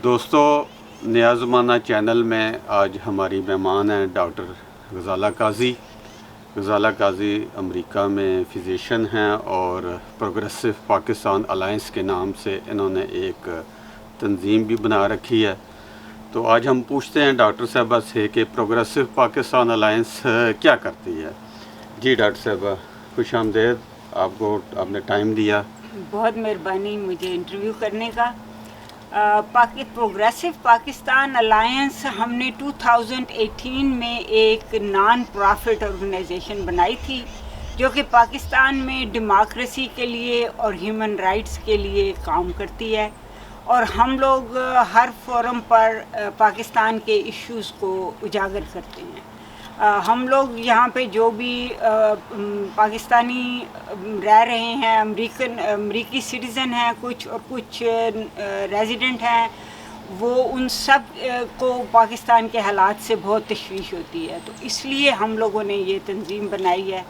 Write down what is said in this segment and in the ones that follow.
دوستو، نیا زمانہ چینل میں آج ہماری مہمان ہیں ڈاکٹر غزالہ قاضی۔ غزالہ قاضی امریکہ میں فزیشین ہیں اور پروگریسو پاکستان الائنس کے نام سے انہوں نے ایک تنظیم بھی بنا رکھی ہے۔ تو آج ہم پوچھتے ہیں ڈاکٹر صاحبہ سے کہ پروگریسو پاکستان الائنس کیا کرتی ہے۔ جی ڈاکٹر صاحبہ، خوش آمدید، آپ نے ٹائم دیا۔ بہت مہربانی مجھے انٹرویو کرنے کا۔ پروگریسو پاکستان الائنس ہم نے 2018 میں ایک نان پرافٹ آرگنائزیشن بنائی تھی جو کہ پاکستان میں ڈیموکریسی کے لیے اور ہیومن رائٹس کے لیے کام کرتی ہے، اور ہم لوگ ہر فورم پر پاکستان کے ایشوز کو اجاگر کرتے ہیں۔ ہم لوگ یہاں پہ جو بھی پاکستانی رہ رہے ہیں، امریکی سٹیزن ہیں کچھ، اور کچھ ریزیڈنٹ ہیں، وہ ان سب کو پاکستان کے حالات سے بہت تشویش ہوتی ہے، تو اس لیے ہم لوگوں نے یہ تنظیم بنائی ہے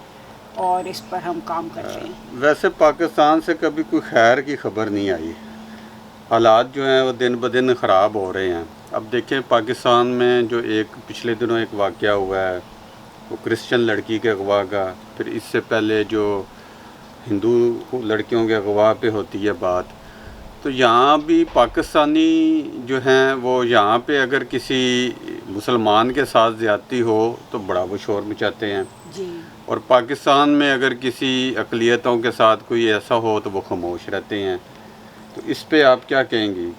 اور اس پر ہم کام کرتے ہیں۔ ویسے پاکستان سے کبھی کوئی خیر کی خبر نہیں آئی، حالات جو ہیں وہ دن بدن خراب ہو رہے ہیں۔ اب دیکھیں پاکستان میں جو ایک پچھلے دنوں ایک واقعہ ہوا ہے وہ کرسچن لڑکی کے اغوا کا، پھر اس سے پہلے جو ہندو لڑکیوں کے اغوا پہ ہوتی ہے بات، تو یہاں بھی پاکستانی جو ہیں وہ یہاں پہ اگر کسی مسلمان کے ساتھ زیادتی ہو تو بڑا وہ شور مچاتے ہیں، جی، اور پاکستان میں اگر کسی اقلیتوں کے ساتھ کوئی ایسا ہو تو وہ خاموش رہتے ہیں۔ تو اس پہ آپ کیا کہیں گی؟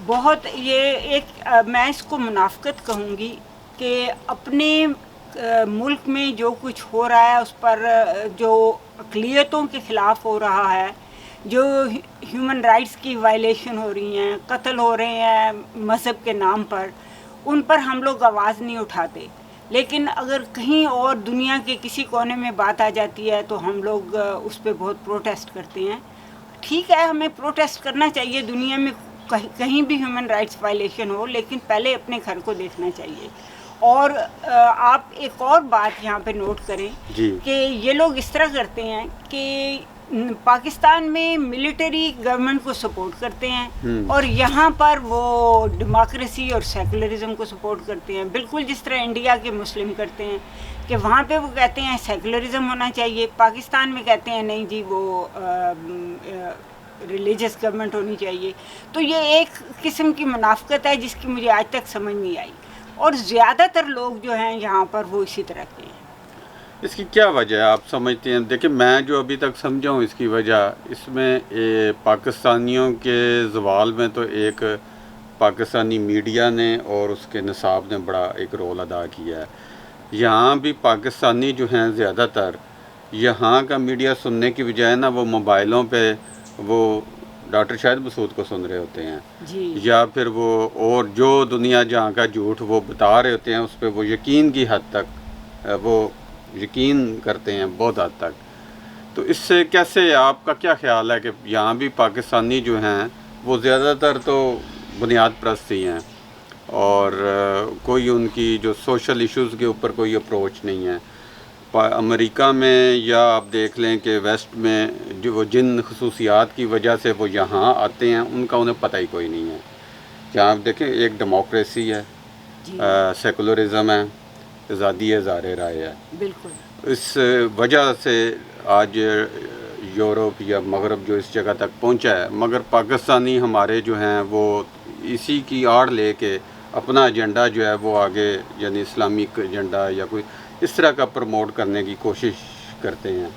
بہت یہ ایک میں اس کو منافقت کہوں گی کہ اپنے ملک میں جو کچھ ہو رہا ہے اس پر جو اقلیتوں کے خلاف ہو رہا ہے، جو ہیومن رائٹس کی وائلیشن ہو رہی ہیں، قتل ہو رہے ہیں مذہب کے نام پر، ان پر ہم لوگ آواز نہیں اٹھاتے۔ لیکن اگر کہیں اور دنیا کے کسی کونے میں بات آ جاتی ہے تو ہم لوگ اس پہ بہت پروٹیسٹ کرتے ہیں۔ ٹھیک ہے، ہمیں پروٹیسٹ کرنا چاہیے، دنیا میں کہیں بھی ہیومن رائٹس وائلیشن ہو، لیکن پہلے اپنے گھر کو دیکھنا چاہیے۔ اور آپ ایک اور بات یہاں پہ نوٹ کریں جی، کہ یہ لوگ اس طرح کرتے ہیں کہ پاکستان میں ملٹری گورنمنٹ کو سپورٹ کرتے ہیں اور یہاں پر وہ ڈیموکریسی اور سیکولرزم کو سپورٹ کرتے ہیں، بالکل جس طرح انڈیا کے مسلم کرتے ہیں کہ وہاں پہ وہ کہتے ہیں سیکولرزم ہونا چاہیے، پاکستان میں کہتے ہیں نہیں جی وہ ریلیجس گورنمنٹ ہونی چاہیے۔ تو یہ ایک قسم کی منافقت ہے جس کی مجھے آج تک سمجھ نہیں آئی، اور زیادہ تر لوگ جو ہیں یہاں پر وہ اسی طرح کے ہیں۔ اس کی کیا وجہ ہے آپ سمجھتے ہیں؟ دیکھیں میں جو ابھی تک سمجھا ہوں اس کی وجہ، اس میں پاکستانیوں کے زوال میں تو ایک پاکستانی میڈیا نے اور اس کے نصاب نے بڑا ایک رول ادا کیا ہے۔ یہاں بھی پاکستانی جو ہیں زیادہ تر یہاں کا میڈیا سننے کی بجائے نا وہ موبائلوں پہ وہ ڈاکٹر شاہد مسعود کو سن رہے ہوتے ہیں، جی، یا پھر وہ اور جو دنیا جہاں کا جھوٹ وہ بتا رہے ہوتے ہیں اس پہ وہ یقین کی حد تک وہ یقین کرتے ہیں بہت حد تک۔ تو اس سے کیسے، آپ کا کیا خیال ہے کہ یہاں بھی پاکستانی جو ہیں وہ زیادہ تر تو بنیاد پرست ہی ہیں اور کوئی ان کی جو سوشل ایشوز کے اوپر کوئی اپروچ نہیں ہے؟ امریکہ میں یا آپ دیکھ لیں کہ ویسٹ میں جو وہ جن خصوصیات کی وجہ سے وہ یہاں آتے ہیں ان کا انہیں پتہ ہی کوئی نہیں ہے۔ یہاں آپ دیکھیں ایک ڈیموکریسی ہے، سیکولرزم ہے، آزادی اظہار رائے ہے۔ بالکل اس وجہ سے آج یورپ یا مغرب جو اس جگہ تک پہنچا ہے، مگر پاکستانی ہمارے جو ہیں وہ اسی کی آڑ لے کے اپنا ایجنڈا جو ہے وہ آگے، یعنی اسلامک ایجنڈا یا کوئی اس طرح کا پروموٹ کرنے کی کوشش کرتے ہیں۔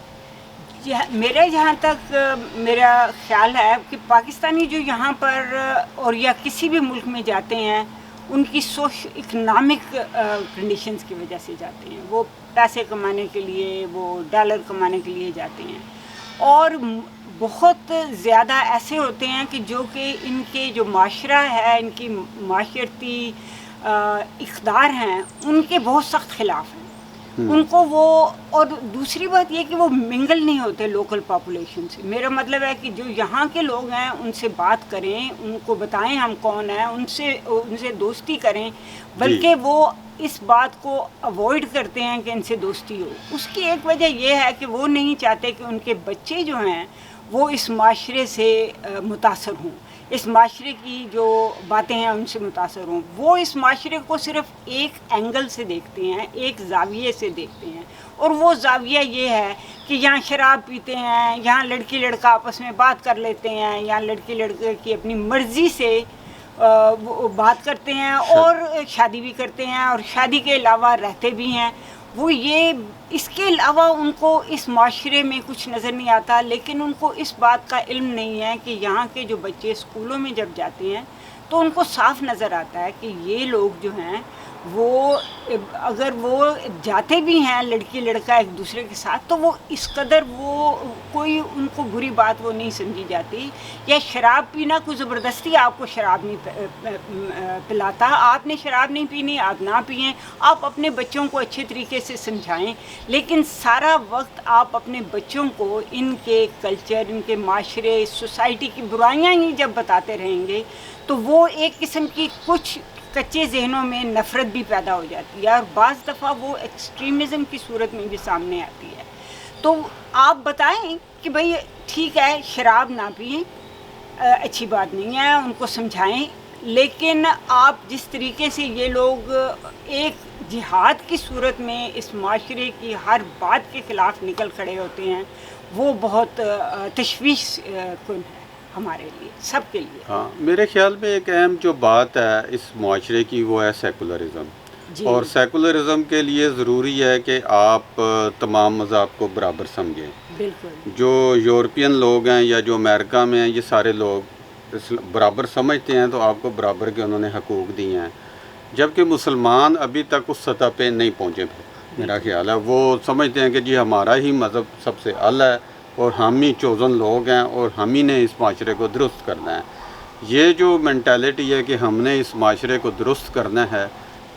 میرا جہاں تک میرا خیال ہے کہ پاکستانی جو یہاں پر اور یا کسی بھی ملک میں جاتے ہیں ان کی سوشل اکنامک کنڈیشنز کی وجہ سے جاتے ہیں، وہ پیسے کمانے کے لیے، وہ ڈالر کمانے کے لیے جاتے ہیں، اور بہت زیادہ ایسے ہوتے ہیں کہ جو کہ ان کے جو معاشرہ ہے، ان کی معاشرتی اقدار ہیں، ان کے بہت سخت خلاف ہیں ان کو وہ۔ اور دوسری بات یہ کہ وہ منگل نہیں ہوتے لوکل پاپولیشن سے۔ میرا مطلب ہے کہ جو یہاں کے لوگ ہیں ان سے بات کریں، ان کو بتائیں ہم کون ہیں، ان سے دوستی کریں، بلکہ وہ اس بات کو اوائڈ کرتے ہیں کہ ان سے دوستی ہو۔ اس کی ایک وجہ یہ ہے کہ وہ نہیں چاہتے کہ ان کے بچے جو ہیں وہ اس معاشرے سے متاثر ہوں۔ اس معاشرے کی جو باتیں ہیں ان سے متاثر ہوں. وہ اس معاشرے کو صرف ایک اینگل سے دیکھتے ہیں, ایک زاویے سے دیکھتے ہیں, اور وہ زاویہ یہ ہے کہ یہاں شراب پیتے ہیں, یہاں لڑکی لڑکا آپس میں بات کر لیتے ہیں, یہاں لڑکی لڑکے کی اپنی مرضی سے بات کرتے ہیں اور شادی بھی کرتے ہیں, اور شادی کے علاوہ رہتے بھی ہیں. وہ یہ اس کے علاوہ ان کو اس معاشرے میں کچھ نظر نہیں آتا. لیکن ان کو اس بات کا علم نہیں ہے کہ یہاں کے جو بچے اسکولوں میں جب جاتے ہیں تو ان کو صاف نظر آتا ہے کہ یہ لوگ جو ہیں وہ اگر وہ جاتے بھی ہیں لڑکی لڑکا ایک دوسرے کے ساتھ تو وہ اس قدر وہ کوئی ان کو بری بات وہ نہیں سمجھی جاتی. یا شراب پینا کوئی زبردستی آپ کو شراب نہیں پلاتا, آپ نے شراب نہیں پینی آپ نہ پئیں, آپ اپنے بچوں کو اچھے طریقے سے سمجھائیں. لیکن سارا وقت آپ اپنے بچوں کو ان کے کلچر, ان کے معاشرے, سوسائٹی کی برائیاں ہی جب بتاتے رہیں گے تو وہ ایک قسم کی کچھ کچے ذہنوں میں نفرت بھی پیدا ہو جاتی ہے, اور بعض دفعہ وہ ایکسٹریمزم کی صورت میں بھی سامنے آتی ہے. تو آپ بتائیں کہ بھئی ٹھیک ہے شراب نہ پئیں, اچھی بات نہیں ہے, ان کو سمجھائیں. لیکن آپ جس طریقے سے یہ لوگ ایک جہاد کی صورت میں اس معاشرے کی ہر بات کے خلاف نکل کھڑے ہوتے ہیں, وہ بہت تشویش کن ہے ہمارے لیے, سب کے لیے. ہاں, میرے خیال میں ایک اہم جو بات ہے اس معاشرے کی وہ ہے سیکولرزم. جی. اور سیکولرزم کے لیے ضروری ہے کہ آپ تمام مذاہب کو برابر سمجھیں. بالکل. جو یورپین لوگ ہیں یا جو امریکہ میں ہیں یہ سارے لوگ برابر سمجھتے ہیں, تو آپ کو برابر کے انہوں نے حقوق دیے ہیں. جبکہ مسلمان ابھی تک اس سطح پہ نہیں پہنچے. میرا خیال ہے وہ سمجھتے ہیں کہ جی ہمارا ہی مذہب سب سے اعلیٰ ہے اور ہم ہی چوزن لوگ ہیں اور ہم ہی نے اس معاشرے کو درست کرنا ہے. یہ جو مینٹیلٹی ہے کہ ہم نے اس معاشرے کو درست کرنا ہے,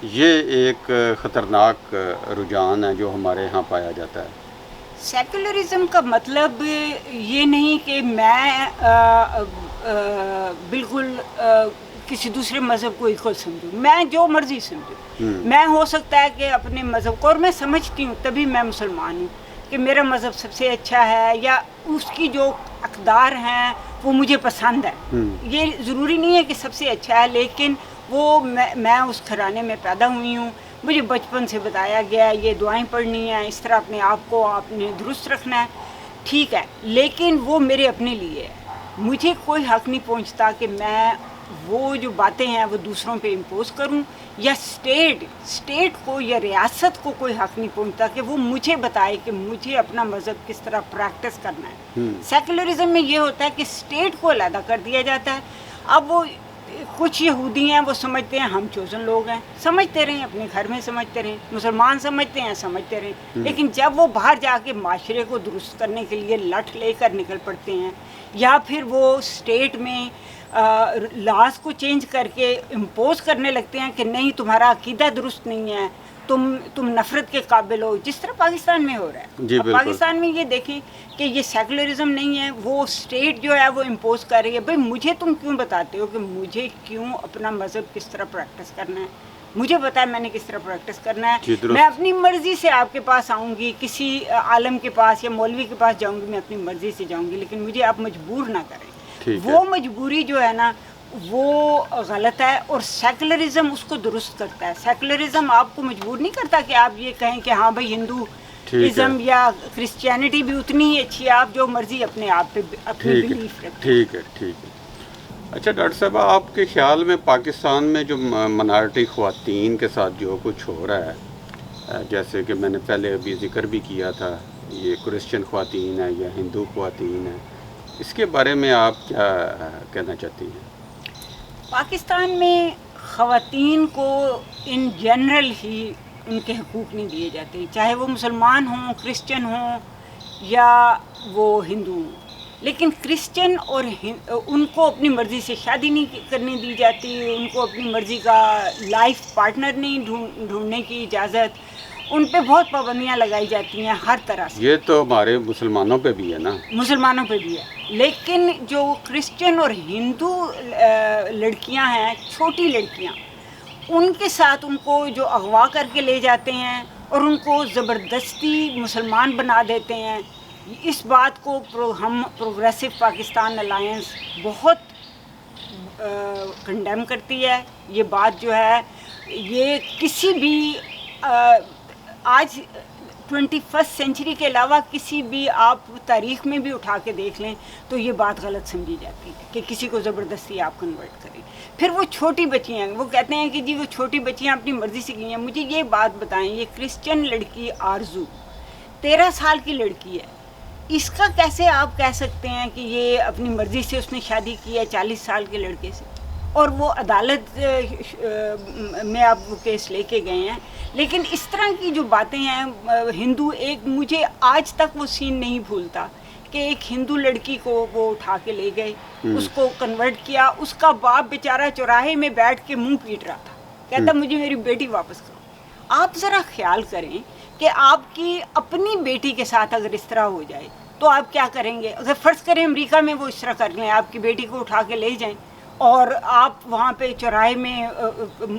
یہ ایک خطرناک رجحان ہے جو ہمارے ہاں پایا جاتا ہے. سیکولرزم کا مطلب یہ نہیں کہ میں بالکل کسی دوسرے مذہب کو ایکول سمجھوں, میں جو مرضی سمجھوں. میں ہو سکتا ہے کہ اپنے مذہب کو, اور میں سمجھتی ہوں تبھی میں مسلمان ہوں کہ میرا مذہب سب سے اچھا ہے, یا اس کی جو اقدار ہیں وہ مجھے پسند ہے. یہ ضروری نہیں ہے کہ سب سے اچھا ہے, لیکن وہ میں اس گھرانے میں پیدا ہوئی ہوں, مجھے بچپن سے بتایا گیا یہ دعائیں پڑھنی ہیں, اس طرح اپنے آپ کو آپ نے درست رکھنا ہے. ٹھیک ہے, لیکن وہ میرے اپنے لیے ہے. مجھے کوئی حق نہیں پہنچتا کہ میں وہ جو باتیں ہیں وہ دوسروں پہ امپوز کروں, یا اسٹیٹ کو یا ریاست کو کوئی حق نہیں پہنچتا کہ وہ مجھے بتائے کہ مجھے اپنا مذہب کس طرح پریکٹس کرنا ہے. سیکولرزم میں یہ ہوتا ہے کہ اسٹیٹ کو علیحدہ کر دیا جاتا ہے. اب وہ کچھ یہودی ہیں وہ سمجھتے ہیں ہم چوزن لوگ ہیں, سمجھتے رہیں اپنے گھر میں سمجھتے رہیں, مسلمان سمجھتے ہیں سمجھتے رہیں, لیکن جب وہ باہر جا کے معاشرے کو درست کرنے کے لیے لٹ لے کر نکل پڑتے ہیں, یا پھر وہ اسٹیٹ میں لاز کو چینج کر کے امپوز کرنے لگتے ہیں کہ نہیں تمہارا عقیدہ درست نہیں ہے, تم نفرت کے قابل ہو, جس طرح پاکستان میں ہو رہا ہے. جی بالکل. پاکستان میں یہ دیکھیں کہ یہ سیکولرزم نہیں ہے, وہ اسٹیٹ جو ہے وہ امپوز کر رہی ہے. بھئی مجھے تم کیوں بتاتے ہو کہ مجھے کیوں اپنا مذہب کس طرح پریکٹس کرنا ہے؟ مجھے پتا ہے میں نے کس طرح پریکٹس کرنا ہے. میں اپنی مرضی سے آپ کے پاس آؤں گی, کسی عالم کے پاس یا مولوی کے پاس جاؤں گی, میں اپنی مرضی سے جاؤں گی, لیکن مجھے آپ مجبور نہ کریں. وہ مجبوری جو ہے نا وہ غلط ہے, اور سیکولرزم اس کو درست کرتا ہے. سیکولرزم آپ کو مجبور نہیں کرتا کہ آپ یہ کہیں کہ ہاں بھائی ہندوازم یا کرسچینٹی بھی اتنی ہی اچھی ہے, آپ جو مرضی اپنے آپ پہ اپنی بلیف رکھیں. ٹھیک ہے. اچھا ڈاکٹر صاحب, آپ کے خیال میں پاکستان میں جو منارٹی خواتین کے ساتھ جو کچھ ہو رہا ہے, جیسے کہ میں نے پہلے ابھی ذکر بھی کیا تھا, یہ کرسچن خواتین ہے یا ہندو خواتین ہے, اس کے بارے میں آپ کیا کہنا چاہتی ہیں؟ پاکستان میں خواتین کو ان جنرل ہی ان کے حقوق نہیں دیے جاتے, چاہے وہ مسلمان ہوں, کرسچن ہوں یا وہ ہندو ہوں. لیکن کرسچن اور ان کو اپنی مرضی سے شادی نہیں کرنے دی جاتی, ان کو اپنی مرضی کا لائف پارٹنر نہیں ڈھونڈنے کی اجازت, ان پہ بہت پابندیاں لگائی جاتی ہیں ہر طرح سے. یہ تو ہمارے مسلمانوں پہ بھی ہے نا. مسلمانوں پہ بھی ہے, لیکن جو کرسچن اور ہندو لڑکیاں ہیں, چھوٹی لڑکیاں, ان کے ساتھ ان کو جو اغوا کر کے لے جاتے ہیں اور ان کو زبردستی مسلمان بنا دیتے ہیں, اس بات کو ہم پروگریسو پاکستان الائنس بہت کنڈیم کرتی ہے. یہ بات جو ہے یہ کسی بھی آج 21 سینچری کے علاوہ کسی بھی آپ تاریخ میں بھی اٹھا کے دیکھ لیں تو یہ بات غلط سمجھی جاتی ہے کہ کسی کو زبردستی آپ کنورٹ کریں. پھر وہ چھوٹی بچیاں وہ کہتے ہیں کہ جی وہ چھوٹی بچیاں اپنی مرضی سے گئی ہیں. مجھے یہ بات بتائیں, یہ کرسچن لڑکی آرزو 13 سال کی لڑکی ہے, اس کا کیسے آپ کہہ سکتے ہیں کہ یہ اپنی مرضی سے اس نے شادی کی ہے 40 سال کے لڑکے سے؟ اور وہ عدالت میں آپ وہ کیس لے کے گئے ہیں. لیکن اس طرح کی جو باتیں ہیں ہندو, ایک مجھے آج تک وہ سین نہیں بھولتا کہ ایک ہندو لڑکی کو وہ اٹھا کے لے گئے, اس کو کنورٹ کیا, اس کا باپ بیچارہ چوراہے میں بیٹھ کے منہ پیٹ رہا تھا, کہتا مجھے میری بیٹی واپس کرو. آپ ذرا خیال کریں کہ آپ کی اپنی بیٹی کے ساتھ اگر اس طرح ہو جائے تو آپ کیا کریں گے؟ اگر فرض کریں امریکہ میں وہ اس طرح کر لیں, آپ کی بیٹی کو اٹھا کے لے جائیں اور آپ وہاں پہ چوراہے میں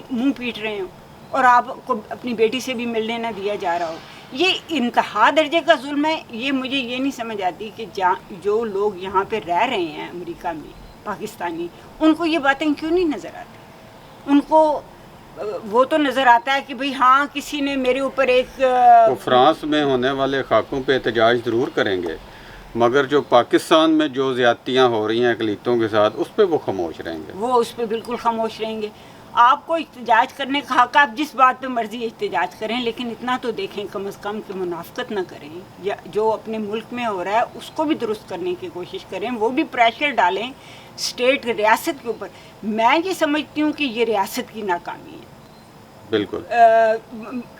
منہ پیٹ رہے ہوں اور آپ کو اپنی بیٹی سے بھی ملنے نہ دیا جا رہا ہو, یہ انتہا درجے کا ظلم ہے. یہ مجھے یہ نہیں سمجھ آتی کہ جو لوگ یہاں پہ رہ رہے ہیں امریکہ میں, پاکستانی, ان کو یہ باتیں کیوں نہیں نظر آتی؟ ان کو وہ تو نظر آتا ہے کہ بھئی ہاں کسی نے میرے اوپر ایک وہ فرانس میں ہونے والے خاکوں پہ احتجاج ضرور کریں گے, مگر جو پاکستان میں جو زیادتیاں ہو رہی ہیں اقلیتوں کے ساتھ اس پہ وہ خاموش رہیں گے. وہ اس پہ بالکل خاموش رہیں گے. آپ کو احتجاج کرنے کا حق, آپ جس بات پہ مرضی احتجاج کریں, لیکن اتنا تو دیکھیں کم از کم کہ منافقت نہ کریں, یا جو اپنے ملک میں ہو رہا ہے اس کو بھی درست کرنے کی کوشش کریں, وہ بھی پریشر ڈالیں اسٹیٹ ریاست کے اوپر. میں یہ سمجھتی ہوں کہ یہ ریاست کی ناکامی ہے بالکل,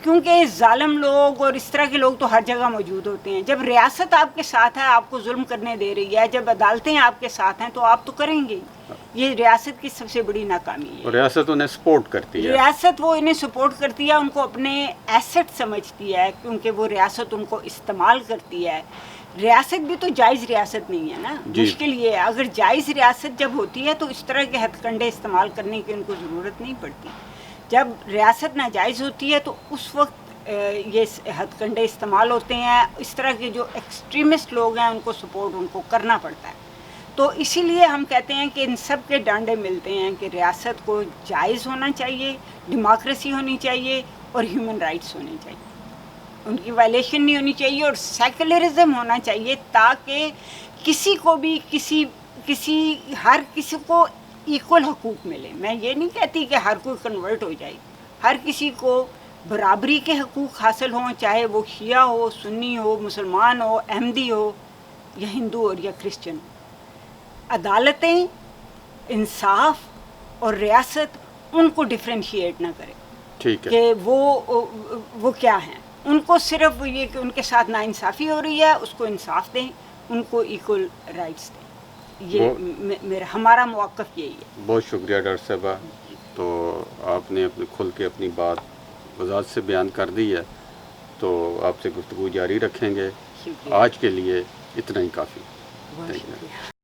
کیونکہ ظالم لوگ اور اس طرح کے لوگ تو ہر جگہ موجود ہوتے ہیں. جب ریاست آپ کے ساتھ ہے, آپ کو ظلم کرنے دے رہی ہے, جب عدالتیں آپ کے ساتھ ہیں تو آپ تو کریں گے. یہ ریاست کی سب سے بڑی ناکامی ہے. ریاست انہیں سپورٹ کرتی ہے, ریاست وہ انہیں سپورٹ کرتی ہے, ان کو اپنے ایسٹ سمجھتی ہے, کیونکہ وہ ریاست ان کو استعمال کرتی ہے. ریاست بھی تو جائز ریاست نہیں ہے نا. مشکل یہ ہے, اگر جائز ریاست جب ہوتی ہے تو اس طرح کے ہتھ کنڈے استعمال کرنے کی ان کو ضرورت نہیں پڑتی. جب ریاست ناجائز ہوتی ہے تو اس وقت یہ ہتھ کنڈے استعمال ہوتے ہیں. اس طرح کے جو ایکسٹریمسٹ لوگ ہیں ان کو سپورٹ ان کو کرنا پڑتا ہے. تو اسی لیے ہم کہتے ہیں کہ ان سب کے ڈانڈے ملتے ہیں کہ ریاست کو جائز ہونا چاہیے, ڈیموکریسی ہونی چاہیے اور ہیومن رائٹس ہونے چاہیے, ان کی وائلیشن نہیں ہونی چاہیے, اور سیکولرزم ہونا چاہیے تاکہ کسی کو بھی ہر کسی کو ایکول حقوق ملے. میں یہ نہیں کہتی کہ ہر کوئی کنورٹ ہو جائے, ہر کسی کو برابری کے حقوق حاصل ہوں, چاہے وہ شیعہ ہو, سنی ہو, مسلمان ہو, احمدی ہو یا ہندو اور یا کرسچن ہو. عدالتیں, انصاف اور ریاست ان کو ڈفرینشیٹ نہ کرے ٹھیک ہے, کہ وہ کیا ہیں. ان کو صرف یہ کہ ان کے ساتھ ناانصافی ہو رہی ہے اس کو انصاف دیں, ان کو ایکول رائٹس دیں. یہ ہمارا موقف یہی ہے. بہت شکریہ ڈاکٹر صاحبہ. تو آپ نے کھل کے اپنی بات وضاحت سے بیان کر دی ہے, تو آپ سے گفتگو جاری رکھیں گے. آج کے لیے اتنا ہی کافی. بہت شکریہ.